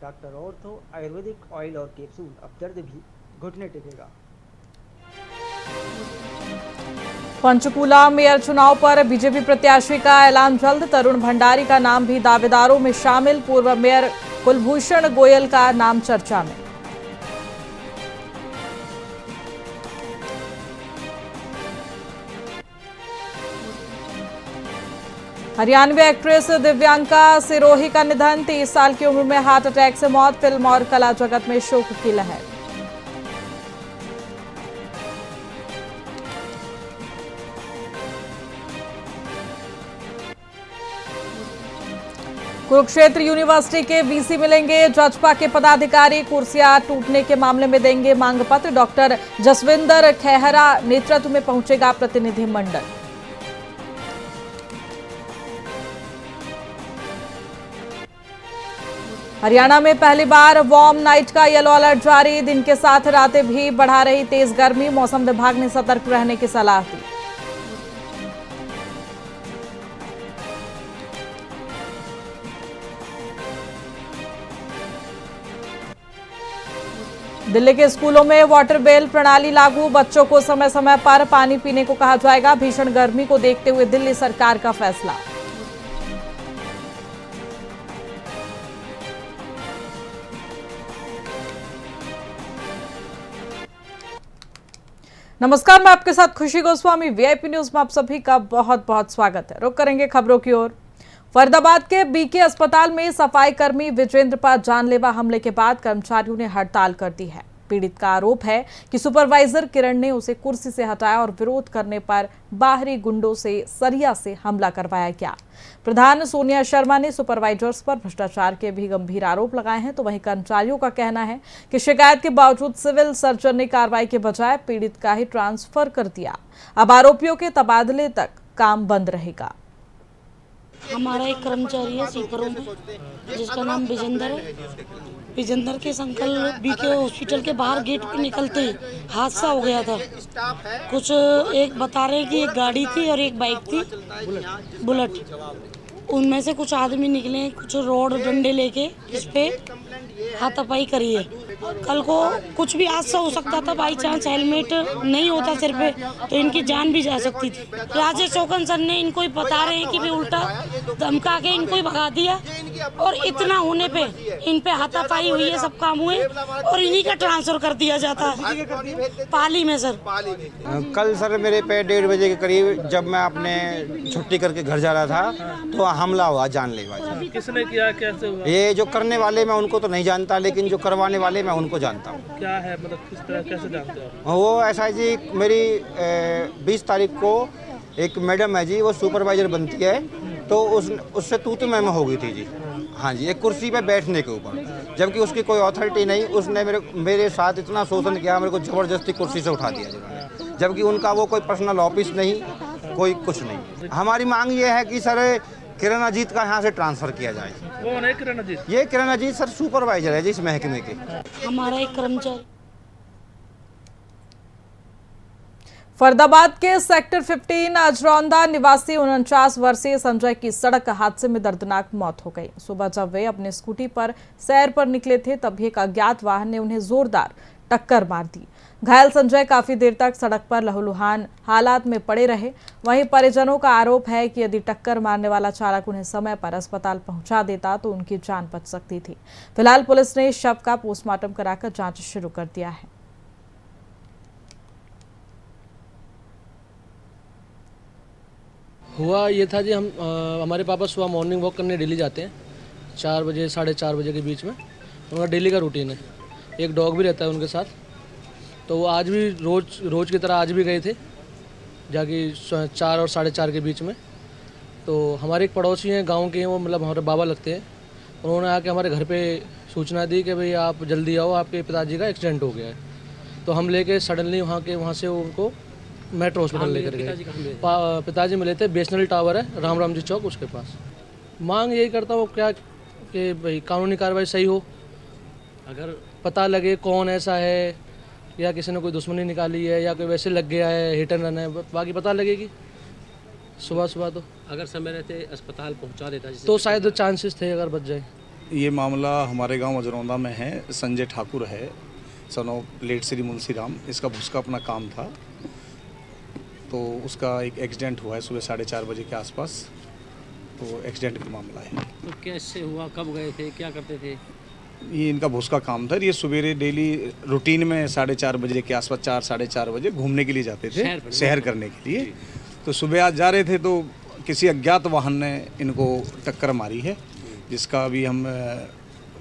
Doctor ortho Ayurvedic oil और capsule, अब दर्द भी घुटने टेकेगा। पंचकूला मेयर चुनाव पर बीजेपी प्रत्याशी का ऐलान जल्द। तरुण भंडारी का नाम भी दावेदारों में शामिल। पूर्व मेयर कुलभूषण गोयल का नाम चर्चा में। हरियाणवी एक्ट्रेस दिव्यांका सिरोही का निधन। 30 साल की उम्र में हार्ट अटैक से मौत। फिल्म और कला जगत में शोक की लहर। कुरुक्षेत्र यूनिवर्सिटी के वीसी मिलेंगे। जजपा के पदाधिकारी कुर्सियां टूटने के मामले में देंगे मांग पत्र। डॉक्टर जसविंदर खेहरा नेतृत्व में पहुंचेगा प्रतिनिधिमंडल। हरियाणा में पहली बार वार्म नाइट का येलो अलर्ट जारी। दिन के साथ रातें भी बढ़ा रही तेज गर्मी। मौसम विभाग ने सतर्क रहने की सलाह दी। दिल्ली के स्कूलों में वाटर बेल प्रणाली लागू। बच्चों को समय समय पर पानी पीने को कहा जाएगा। भीषण गर्मी को देखते हुए दिल्ली सरकार का फैसला। नमस्कार, मैं आपके साथ खुशी गोस्वामी। वीआईपी न्यूज में आप सभी का बहुत बहुत स्वागत है। रुक करेंगे खबरों की ओर। फरीदाबाद के बीके अस्पताल में सफाई कर्मी विजेंद्र पर जानलेवा हमले के बाद कर्मचारियों ने हड़ताल कर दी है। पीड़ित का आरोप है कि सुपरवाइजर किरण ने उसे कुर्सी से हटाया और विरोध करने पर बाहरी गुंडों से सरिया से हमला करवाया गया। प्रधान सोनिया शर्मा ने सुपरवाइजर्स पर भ्रष्टाचार के भी गंभीर आरोप लगाए हैं। तो वहीं कर्मचारियों का कहना है कि शिकायत के बावजूद सिविल सर्जन ने कार्रवाई के बजाय पीड़ित का ही ट्रांसफर कर दिया। अब आरोपियों के तबादले तक काम बंद रहेगा। हमारा एक कर्मचारी है सीकरों में जिसका नाम विजेंद्र है। विजेंद्र के अंकल बीके हॉस्पिटल के बाहर गेट पे निकलते ही हादसा हो गया था। कुछ एक बता रहे कि एक गाड़ी थी और एक बाइक थी बुलेट। उनमें से कुछ आदमी निकले, कुछ रोड डंडे लेके इस पे हाथापाई करी है। कल को कुछ भी हादसा हो सकता था। बाई चांस हेलमेट नहीं होता सिर पे तो इनकी जान भी जा सकती थी। राजेश चौकन सर ने इनको ही बता रहे हैं कि भी उल्टा धमका के इनको ही भगा दिया और इतना होने पे इन पे हाथापाई हुई है, सब काम हुए और इन्हीं का ट्रांसफर कर दिया जाता है पाली में। सर कल सर मेरे पे 1:30 बजे के करीब जब मैं अपने छुट्टी करके घर जा रहा था तो हमला हुआ जानलेवा। किसने किया, कैसे हुआ? ये जो करने वाले मैं उनको तो नहीं जानता, लेकिन जो करवाने वाले मैं उनको जानता हूँ। क्या है, मतलब किस तरह, कैसे जानते हो? वो ऐसा है जी, मेरी 20 तारीख को एक मैडम है जी, वो सुपरवाइजर बनती है, तो उससे तूतू मैम हो गई थी जी। हाँ जी, एक कुर्सी पे बैठने के ऊपर, जबकि उसकी कोई अथॉरिटी नहीं। उसने मेरे साथ इतना शोषण किया, मेरे को ज़बरदस्ती कुर्सी से उठा दिया जिन्होंने, जबकि उनका वो कोई पर्सनल ऑफिस नहीं, कोई कुछ नहीं। हमारी मांग ये है कि सर किरण अजीत का यहाँ से ट्रांसफर किया जाए। कौन है किरण अजीत? ये किरण अजीत सर सुपरवाइजर है जी इस महकमे के। हमारा एक कर्मचारी फरीदाबाद के सेक्टर 15 अजरौंदा निवासी 49 वर्षीय संजय की सड़क हादसे में दर्दनाक मौत हो गई। सुबह जब वे अपने स्कूटी पर सैर पर निकले थे तभी एक अज्ञात वाहन ने उन्हें जोरदार टक्कर मार दी। घायल संजय काफी देर तक सड़क पर लहूलुहान हालात में पड़े रहे। वहीं परिजनों का आरोप है कि यदि टक्कर मारने वाला चालक उन्हें समय पर अस्पताल पहुंचा देता तो उनकी जान बच सकती थी। फिलहाल पुलिस ने शव का पोस्टमार्टम कराकर जांच शुरू कर दिया है। हुआ ये था जी, हमारे पापा सुबह मॉर्निंग वॉक करने डेली जाते हैं 4 बजे 4:30 बजे के बीच में। उनका डेली का रूटीन है। एक डॉग भी रहता है उनके साथ। तो वो आज भी रोज़ की तरह आज भी गए थे जाके 4 और 4:30 के बीच में। तो हमारे एक पड़ोसी हैं, गांव के हैं, वो मतलब हमारे बाबा लगते हैं। उन्होंने आके हमारे घर पे सूचना दी कि भाई आप जल्दी आओ, आपके पिताजी का एक्सीडेंट हो गया है। तो हम लेके सडनली वहाँ से उनको मेट्रो हॉस्पिटल लेकर गए। पिताजी मिले थे, बीएसएनएल टावर है राम जी चौक, उसके पास। मांग यही करता हूँ क्या कि भाई कानूनी कार्रवाई सही हो। अगर पता लगे कौन ऐसा है, या किसी ने कोई दुश्मनी निकाली है, या कोई वैसे लग गया है, हिट एंड रन है, बाकी पता लगेगी सुबह। तो अगर समय रहते अस्पताल पहुंचा देता तो शायद चांसेस थे अगर बच जाए। ये मामला हमारे गांव अजरौंदा में है। संजय ठाकुर है, son of late Shri Munshi Ram. इसका भूस का अपना काम था, तो उसका एक एक्सीडेंट हुआ है सुबह 4:30 बजे के आसपास। तो एक्सीडेंट का मामला है। तो कैसे हुआ, कब गए थे, क्या करते थे? ये इनका भूस का काम था। ये सवेरे डेली रूटीन में 4:30 बजे के आसपास 4-4:30 बजे घूमने के लिए जाते थे, सैर करने के लिए। तो सुबह आज जा रहे थे तो किसी अज्ञात वाहन ने इनको टक्कर मारी है, जिसका अभी हम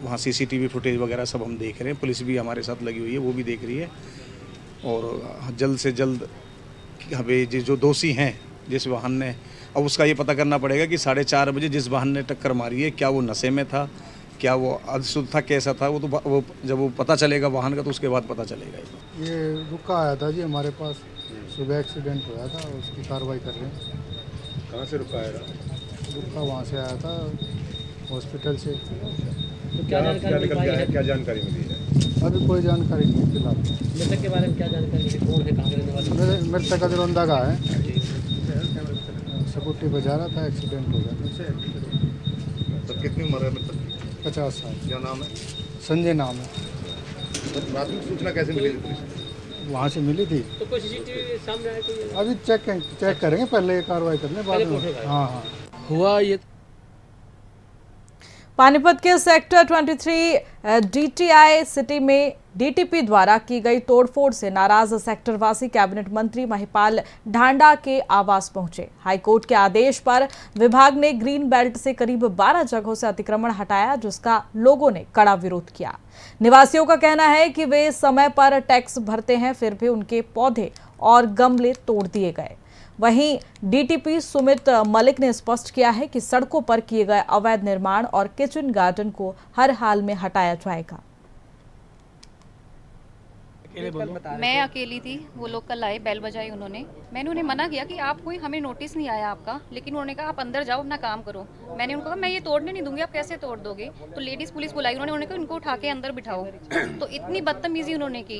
वहाँ CCTV फुटेज वगैरह सब हम देख रहे हैं। पुलिस भी हमारे साथ लगी हुई है, वो भी देख रही है। और जल्द से जल्द हमें जो दोषी हैं जिस वाहन ने, अब उसका ये पता करना पड़ेगा कि 4:30 बजे जिस वाहन ने टक्कर मारी है क्या वो नशे में था, क्या वो अशुद्ध था, कैसा था। वो जब वो पता चलेगा वाहन का तो उसके बाद पता चलेगा। ये रुका आया था जी हमारे पास, सुबह एक्सीडेंट हुआ था, उसकी कार्रवाई कर रहे हैं। कहाँ से रुका आया? रुका वहाँ से आया था, हॉस्पिटल से। तो क्या जानकारी मिली है? अभी कोई जानकारी नहीं फिलहाल। मृतक के बारे में क्या जानकारी मिली? कौन है, कहाँ के रहने वाले? मृतक अजरौंदा का है, स्कूटी पर जा रहा था, एक्सीडेंट हो गया। तो कितनी उम्र है मृतक? 50 साल। क्या नाम है? संजय नाम है। तो प्राथमिक सूचना कैसे मिली पुलिस? वहाँ से मिली थी। तो कोई CCTV सामने आया कोई? अभी चेक करेंगे, पहले कार्रवाई करने बाद में। हाँ। हुआ ये पानीपत के सेक्टर 23 DTI सिटी में DTP द्वारा की गई तोड़फोड़ से नाराज सेक्टरवासी कैबिनेट मंत्री महिपाल ढांडा के आवास पहुंचे। हाईकोर्ट के आदेश पर विभाग ने ग्रीन बेल्ट से करीब 12 जगहों से अतिक्रमण हटाया, जिसका लोगों ने कड़ा विरोध किया। निवासियों का कहना है कि वे समय पर टैक्स भरते हैं, फिर भी उनके पौधे और गमले तोड़ दिए गए। वहीं DTP सुमित मलिक ने स्पष्ट किया है कि सड़कों पर किए गए अवैध निर्माण और किचन गार्डन को हर हाल में हटाया जाएगा। मैं अकेली थी, वो लोग कल आए, बेल बजाई उन्होंने। मैंने उन्हें मना किया कि आप कोई, हमें नोटिस नहीं आया आपका, लेकिन उन्होंने कहा आप अंदर जाओ, अपना काम करो। मैंने उनको कहा मैं ये तोड़ने नहीं दूंगी, आप कैसे तोड़ दोगे? तो लेडीज पुलिस बुलाई उन्होंने कहा इनको उठा के अंदर बिठाओ। तो इतनी बदतमीजी उन्होंने की,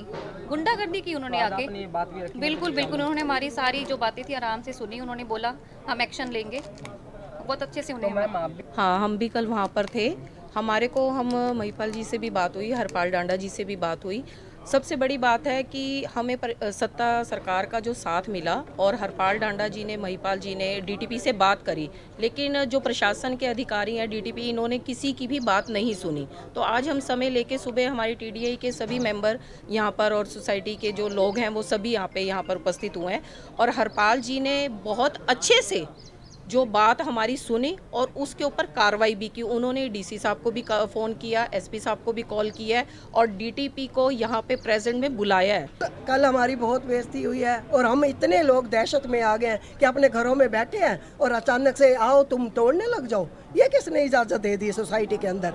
गुंडागर्दी की उन्होंने आके। बिल्कुल बिल्कुल, उन्होंने हमारी सारी जो बातें थी आराम से सुनी। उन्होंने बोला हम एक्शन लेंगे, बहुत अच्छे से उन्हें। हाँ, हम भी कल वहाँ पर थे। हमारे को महिपाल जी से भी बात हुई, हरपाल डांडा जी से भी बात हुई। सबसे बड़ी बात है कि हमें सत्ता सरकार का जो साथ मिला और हरपाल डांडा जी ने, महिपाल जी ने DTP से बात करी, लेकिन जो प्रशासन के अधिकारी हैं DTP, इन्होंने किसी की भी बात नहीं सुनी। तो आज हम समय लेके सुबह हमारी TDI के सभी मेंबर यहाँ पर और सोसाइटी के जो लोग हैं वो सभी यहाँ पर उपस्थित हुए हैं और हरपाल जी ने बहुत अच्छे से जो बात हमारी सुनी और उसके ऊपर कार्रवाई भी की। उन्होंने DC साहब को भी फ़ोन किया, SP साहब को भी कॉल किया है और DTP को यहाँ पे प्रेजेंट में बुलाया है। कल हमारी बहुत बेइज्जती हुई है और हम इतने लोग दहशत में आ गए हैं कि अपने घरों में बैठे हैं और अचानक से आओ तुम तोड़ने लग जाओ। ये किसने इजाज़त दे दी सोसाइटी के अंदर?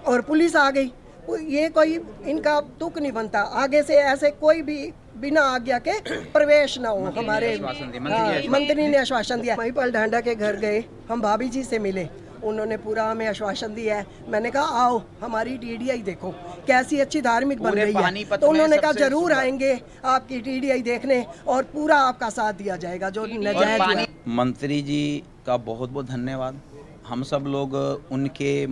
और पुलिस आ गई। ये कोई इनका तुक नहीं बनता, आगे से ऐसे कोई भी बिना आज्ञा के प्रवेश ना हो। हमारे मंत्री ने आश्वासन दिया। महिपाल ढांडा के घर गए, हम भाभी जी से मिले, उन्होंने पूरा हमें आश्वासन दिया है। मैंने कहा आओ हमारी TDI देखो कैसी अच्छी धार्मिक बन रही है, तो उन्होंने कहा जरूर आएंगे आपकी TDI देखने और पूरा आपका साथ दिया जाएगा जो नजायज। मंत्री जी का बहुत बहुत धन्यवाद। हम सब लोग उनके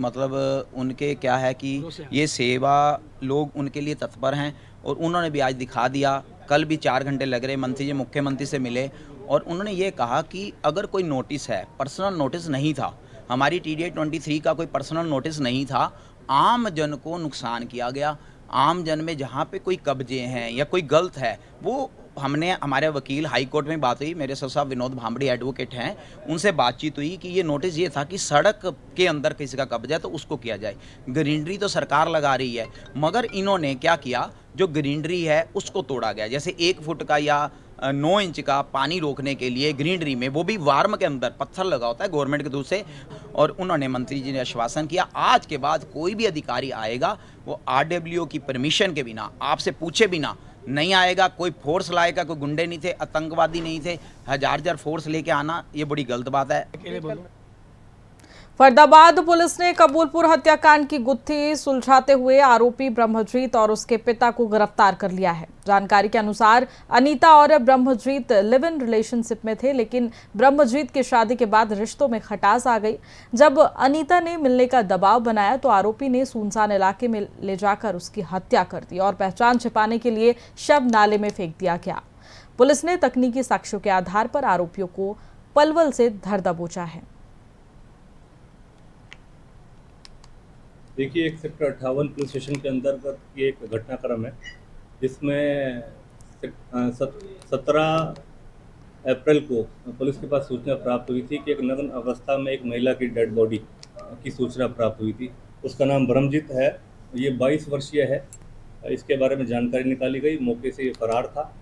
उनके क्या है कि ये सेवा लोग उनके लिए तत्पर हैं और उन्होंने भी आज दिखा दिया। कल भी 4 घंटे लग रहे, मंत्री जी मुख्यमंत्री से मिले और उन्होंने ये कहा कि अगर कोई नोटिस है, पर्सनल नोटिस नहीं था, हमारी TDI 23 का कोई पर्सनल नोटिस नहीं था, आम जन को नुकसान किया गया। आम जन में जहाँ पे कोई कब्जे हैं या कोई गलत है, वो हमने हमारे वकील हाई कोर्ट में बात हुई, मेरे सर साहब विनोद भांबड़ी एडवोकेट हैं, उनसे बातचीत हुई कि ये नोटिस ये था कि सड़क के अंदर किसी का कब्जा है तो उसको किया जाए। ग्रीनरी तो सरकार लगा रही है, मगर इन्होंने क्या किया, जो ग्रीनरी है उसको तोड़ा गया। जैसे 1 फुट का या 9 इंच का पानी रोकने के लिए ग्रीनरी में, वो भी वार्म के अंदर पत्थर लगा होता है गवर्नमेंट के दूर से। और उन्होंने मंत्री जी ने आश्वासन किया आज के बाद कोई भी अधिकारी आएगा वो RWO की परमिशन के बिना, आपसे पूछे बिना नहीं आएगा। कोई फोर्स लाएगा, कोई गुंडे नहीं थे, आतंकवादी नहीं थे, हजार फोर्स लेके आना ये बड़ी गलत बात है। फरीदाबाद पुलिस ने कबूलपुर हत्याकांड की गुत्थी सुलझाते हुए आरोपी ब्रह्मजीत और उसके पिता को गिरफ्तार कर लिया है। जानकारी के अनुसार अनीता और ब्रह्मजीत लिव इन रिलेशनशिप में थे, लेकिन ब्रह्मजीत की शादी के बाद रिश्तों में खटास आ गई। जब अनीता ने मिलने का दबाव बनाया तो आरोपी ने सुनसान इलाके में ले जाकर उसकी हत्या कर दी और पहचान छिपाने के लिए शव नाले में फेंक दिया गया। पुलिस ने तकनीकी साक्ष्यों के आधार पर आरोपियों को पलवल से धर दबोचा है। देखिए, एक सेक्टर 58 पुलिस स्टेशन के अंतर्गत ये एक घटनाक्रम है जिसमें 17 अप्रैल को पुलिस के पास सूचना प्राप्त हुई थी कि एक नग्न अवस्था में एक महिला की डेड बॉडी की सूचना प्राप्त हुई थी। उसका नाम ब्रह्मजीत है, ये 22 वर्षीय है। इसके बारे में जानकारी निकाली गई, मौके से ये फरार था।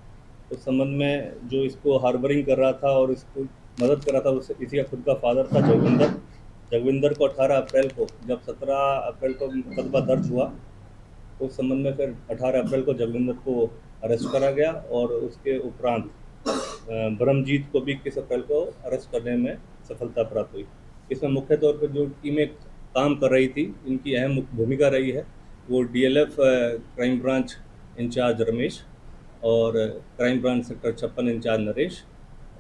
उस संबंध में जो इसको हार्बरिंग कर रहा था और इसको मदद कर रहा था इसी का खुद का फादर था जगविंदर को 18 अप्रैल को, जब 17 अप्रैल को मुकदमा दर्ज हुआ, उस संबंध में फिर 18 अप्रैल को जगविंदर को अरेस्ट करा गया और उसके उपरांत ब्रह्मजीत को भी 21 अप्रैल को अरेस्ट करने में सफलता प्राप्त हुई। इसमें मुख्य तौर पर जो टीमें काम कर रही थी, इनकी अहम भूमिका रही है वो DLF crime branch incharge Ramesh और crime branch sector 56 incharge Naresh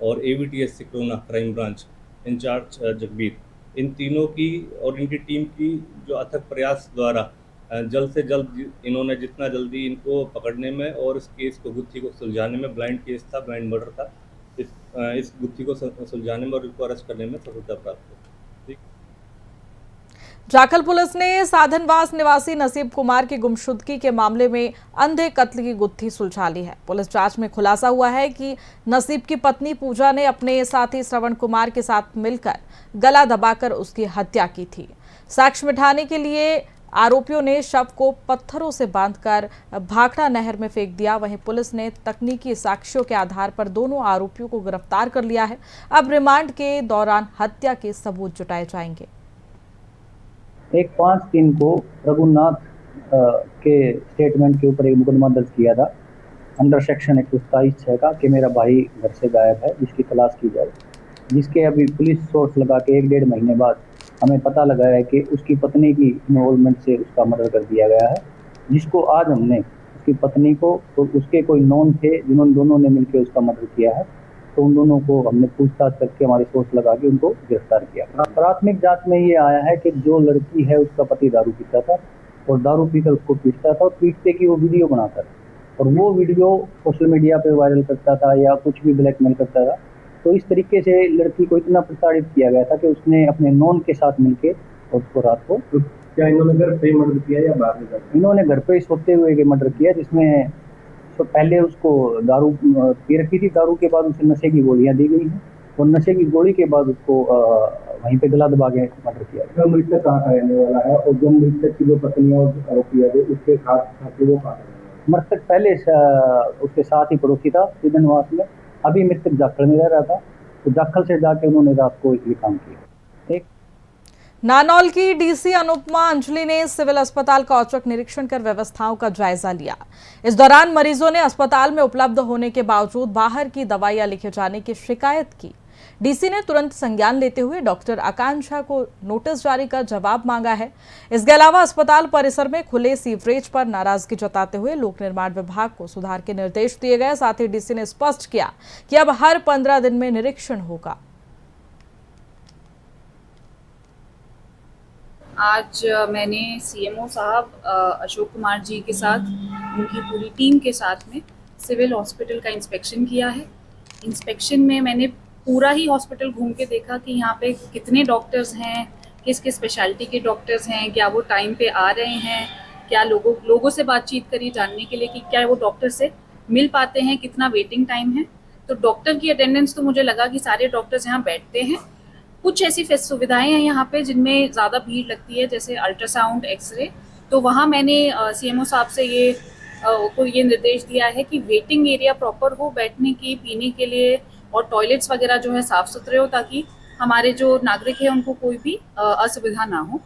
और AVTS Sikrona crime branch incharge Jagbir. इन तीनों की और इनकी टीम की जो अथक प्रयास द्वारा जल्द से जल्द इन्होंने जितना जल्दी इनको पकड़ने में और इस केस को गुत्थी को सुलझाने में, ब्लाइंड केस था, ब्लाइंड मर्डर था, इस गुत्थी को सुलझाने में और इनको अरेस्ट करने में सफलता प्राप्त हुई। जाखल पुलिस ने साधनवास निवासी नसीब कुमार की गुमशुदगी के मामले में अंधे कत्ल की गुत्थी सुलझा ली है। पुलिस जांच में खुलासा हुआ है कि नसीब की पत्नी पूजा ने अपने साथी श्रवण कुमार के साथ मिलकर गला दबाकर उसकी हत्या की थी। साक्ष्य मिटाने के लिए आरोपियों ने शव को पत्थरों से बांधकर भाखड़ा नहर में फेंक दिया। वहीं पुलिस ने तकनीकी साक्ष्यों के आधार पर दोनों आरोपियों को गिरफ्तार कर लिया है। अब रिमांड के दौरान हत्या के सबूत जुटाए जाएंगे। 1/5/3 को रघुनाथ के स्टेटमेंट के ऊपर एक मुकदमा दर्ज किया था अंडर सेक्शन 127(6) का कि मेरा भाई घर से गायब है, जिसकी तलाश की जाए। जिसके अभी पुलिस सोर्स लगा के 1-1.5 महीने बाद हमें पता लगा है कि उसकी पत्नी की इन्वॉल्वमेंट से उसका मर्डर कर दिया गया है। जिसको आज हमने उसकी पत्नी को तो उसके कोई नॉन थे जिन्होंने दोनों ने मिलकर उसका मर्डर किया है, तो उन दोनों को हमने पूछताछ करके हमारे सोर्स लगा के उनको गिरफ्तार किया। प्राथमिक जांच में ये आया है कि जो लड़की है उसका पति दारू पीता था और दारू पीकर उसको पीटता था और पीटते की वो वीडियो बनाता था और वो वीडियो सोशल मीडिया पे वायरल करता था या कुछ भी ब्लैकमेल करता था। तो इस तरीके से लड़की को इतना प्रताड़ित किया गया था कि उसने अपने नॉन के साथ मिलके और उसको रात को, क्या इन्होंने घर पे मर्डर किया या बाहर में? इन्होंने घर पे सोते हुए मर्डर किया, जिसमें तो पहले उसको दारू पी रखी थी, दारू के बाद उसे नशे की गोलियां दी गई हैं और नशे की गोली के बाद उसको वहीं पे गला दबा के मर्डर किया। मृतक कहाँ का रहने वाला है और जो मृतक की जो पत्नी और आरोपी है उसके साथ वो कहाँ? मृतक पहले उसके साथ ही पड़ोसी था सीधनवास में, अभी मृतक जाखल में रह रहा था, तो जाखल से जाके उन्होंने रात को ये काम किया। नानौल की डीसी अनुपमा अंजलि ने सिविल अस्पताल का औचक निरीक्षण कर व्यवस्थाओं का जायजा लिया। इस दौरान मरीजों ने अस्पताल में उपलब्ध होने के बावजूद बाहर की दवाइयां लिखे जाने की शिकायत की। डीसी ने तुरंत संज्ञान लेते हुए डॉक्टर आकांक्षा को नोटिस जारी कर जवाब मांगा है। इसके अलावा अस्पताल परिसर में खुले सीवरेज पर नाराजगी जताते हुए लोक निर्माण विभाग को सुधार के निर्देश दिए गए। साथ ही डीसी ने स्पष्ट किया कि अब हर 15 दिन में निरीक्षण होगा। आज मैंने CMO साहब अशोक कुमार जी के साथ, उनकी पूरी टीम के साथ में सिविल हॉस्पिटल का इंस्पेक्शन किया है। इंस्पेक्शन में मैंने पूरा ही हॉस्पिटल घूम के देखा कि यहाँ पे कितने डॉक्टर्स हैं, किस किस स्पेशलिटी के डॉक्टर्स हैं, क्या वो टाइम पे आ रहे हैं, क्या लोगों से बातचीत करी जानने के लिए कि क्या वो डॉक्टर से मिल पाते हैं, कितना वेटिंग टाइम है। तो डॉक्टर की अटेंडेंस तो मुझे लगा कि सारे डॉक्टर्स यहाँ बैठते हैं। कुछ ऐसी सुविधाएं हैं यहाँ पे जिनमें ज़्यादा भीड़ लगती है, जैसे अल्ट्रासाउंड, एक्सरे। तो वहाँ मैंने CMO साहब से ये निर्देश दिया है कि वेटिंग एरिया प्रॉपर हो बैठने की, पीने के लिए, और टॉयलेट्स वगैरह जो है साफ़ सुथरे हो, ताकि हमारे जो नागरिक हैं उनको कोई भी असुविधा ना हो।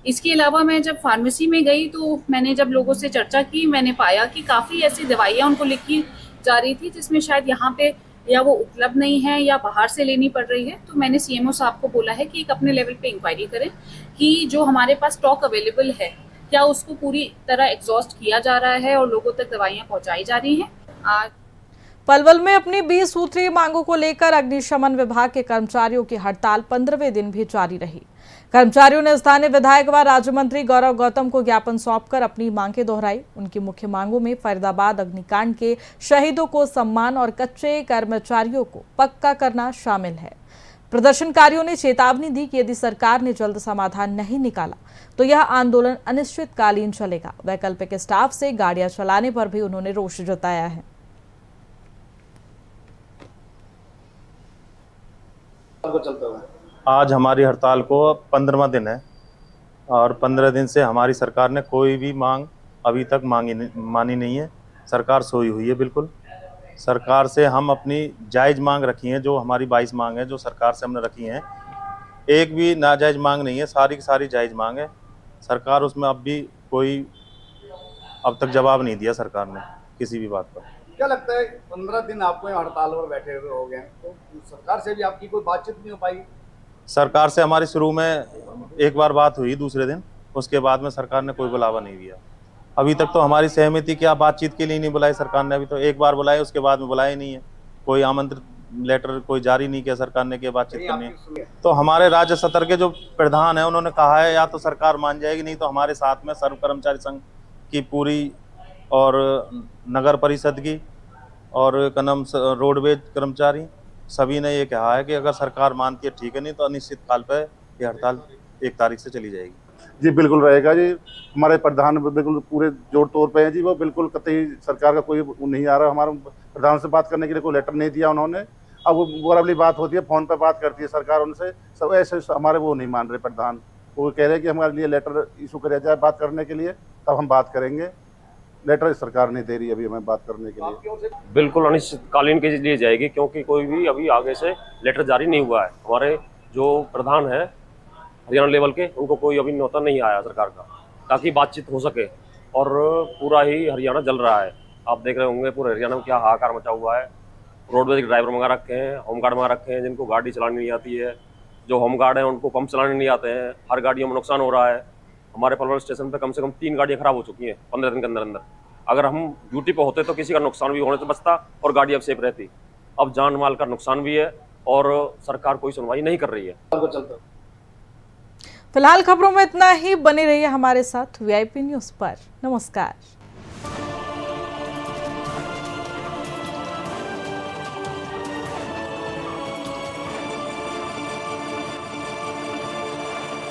इसके अलावा मैं जब फार्मेसी में गई तो मैंने जब लोगों से चर्चा की, मैंने पाया कि काफ़ी ऐसी दवाइयाँ उनको लिखी जा रही थी जिसमें शायद यहाँ पे या वो उपलब्ध नहीं है या बाहर से लेनी पड़ रही है, तो मैंने सीएमओ साहब को बोला है कि एक अपने लेवल पे इंक्वायरी करें कि जो हमारे पास स्टॉक अवेलेबल है क्या उसको पूरी तरह एग्जॉस्ट किया जा रहा है और लोगों तक दवाइयाँ पहुँचाई जा रही हैं। आज पलवल में अपनी 20 सूत्रीय मांगों को लेकर अग्निशमन विभाग के कर्मचारियों की हड़ताल 15वें दिन भी जारी रही। कर्मचारियों ने स्थानीय विधायक व राज्य मंत्री गौरव गौतम को ज्ञापन सौंपकर अपनी मांगें दोहराई। उनकी मुख्य मांगों में फरीदाबाद अग्निकांड के शहीदों को सम्मान और कच्चे कर्मचारियों को पक्का करना शामिल है। प्रदर्शनकारियों ने चेतावनी दी कि यदि सरकार ने जल्द समाधान नहीं निकाला तो यह आंदोलन अनिश्चितकालीन चलेगा। वैकल्पिक स्टाफ से गाड़ियां चलाने पर भी उन्होंने रोष जताया है। आज हमारी हड़ताल को 15वां दिन है और 15 दिन से हमारी सरकार ने कोई भी मांग अभी तक मानी नहीं है। सरकार सोई हुई है बिल्कुल। सरकार से हम अपनी जायज़ मांग रखी है, जो हमारी 22 मांग है जो सरकार से हमने रखी हैं, एक भी नाजायज़ मांग नहीं है, सारी की सारी जायज़ मांग है। सरकार उसमें अब भी कोई अब तक जवाब नहीं दिया सरकार ने किसी भी बात पर। क्या लगता है 15 दिन आपको हड़ताल पर बैठे हुए हो गए, तो सरकार से भी आपकी कोई बातचीत नहीं हो पाई? सरकार से हमारी शुरू में एक बार बात हुई, दूसरे दिन, उसके बाद में सरकार ने कोई बुलावा नहीं दिया। अभी तक तो हमारी सहमति क्या बातचीत के लिए नहीं बुलाई सरकार ने, अभी तो एक बार बुलाए उसके बाद में बुलाए नहीं है। कोई आमंत्रित लेटर कोई जारी नहीं किया सरकार ने कि बातचीत करनी है। तो हमारे राज्य सत्र के जो प्रधान है उन्होंने कहा है या तो सरकार मान जाएगी, नहीं तो हमारे साथ में सर्व कर्मचारी संघ की पूरी और नगर परिषद की और कनम रोडवेज कर्मचारी सभी ने ये कहा है कि अगर सरकार मानती है ठीक है, नहीं तो अनिश्चित काल पर ये हड़ताल 1 तारीख से चली जाएगी। जी बिल्कुल रहेगा जी। हमारे प्रधान बिल्कुल पूरे जोर तौर पे हैं जी, वो बिल्कुल कतई सरकार का कोई नहीं आ रहा। हमारे प्रधान से बात करने के लिए कोई लेटर नहीं दिया उन्होंने। अब वो बराबरी बात होती है, फ़ोन पे बात करती है सरकार उनसे, सब ऐसे हमारे वो नहीं मान रहे प्रधान। वो कह रहे हैं कि हमारे लिए लेटर इशू किया जाए बात करने के लिए, तब हम बात करेंगे। लेटर सरकार नहीं दे रही अभी हमें बात करने के लिए। बिल्कुल अनिश्चितकालीन के लिए जाएगी, क्योंकि कोई भी अभी आगे से लेटर जारी नहीं हुआ है। हमारे जो प्रधान है हरियाणा लेवल के, उनको कोई अभी न्योता नहीं आया सरकार का, ताकि बातचीत हो सके। और पूरा ही हरियाणा जल रहा है, आप देख रहे होंगे पूरे हरियाणा में क्या हाहाकार मचा हुआ है। रोडवेज के ड्राइवर मंगा रखे हैं, होमगार्ड मंगा रखे हैं, जिनको गाड़ी चलानी नहीं आती है। जो होमगार्ड हैं उनको पंप चलाने नहीं आते हैं। हर गाड़ियों में नुकसान हो रहा है। हमारे पलवल स्टेशन पे कम से कम 3 गाड़ियाँ खराब हो चुकी हैं 15 दिन के अंदर अंदर। अगर हम ड्यूटी पे होते तो किसी का नुकसान भी होने से बचता और गाड़ी अब सेफ रहती। अब जान माल का नुकसान भी है और सरकार कोई सुनवाई नहीं कर रही है। फिलहाल खबरों में इतना ही। बने रहिए हमारे साथ VIP न्यूज़ पर। नमस्कार।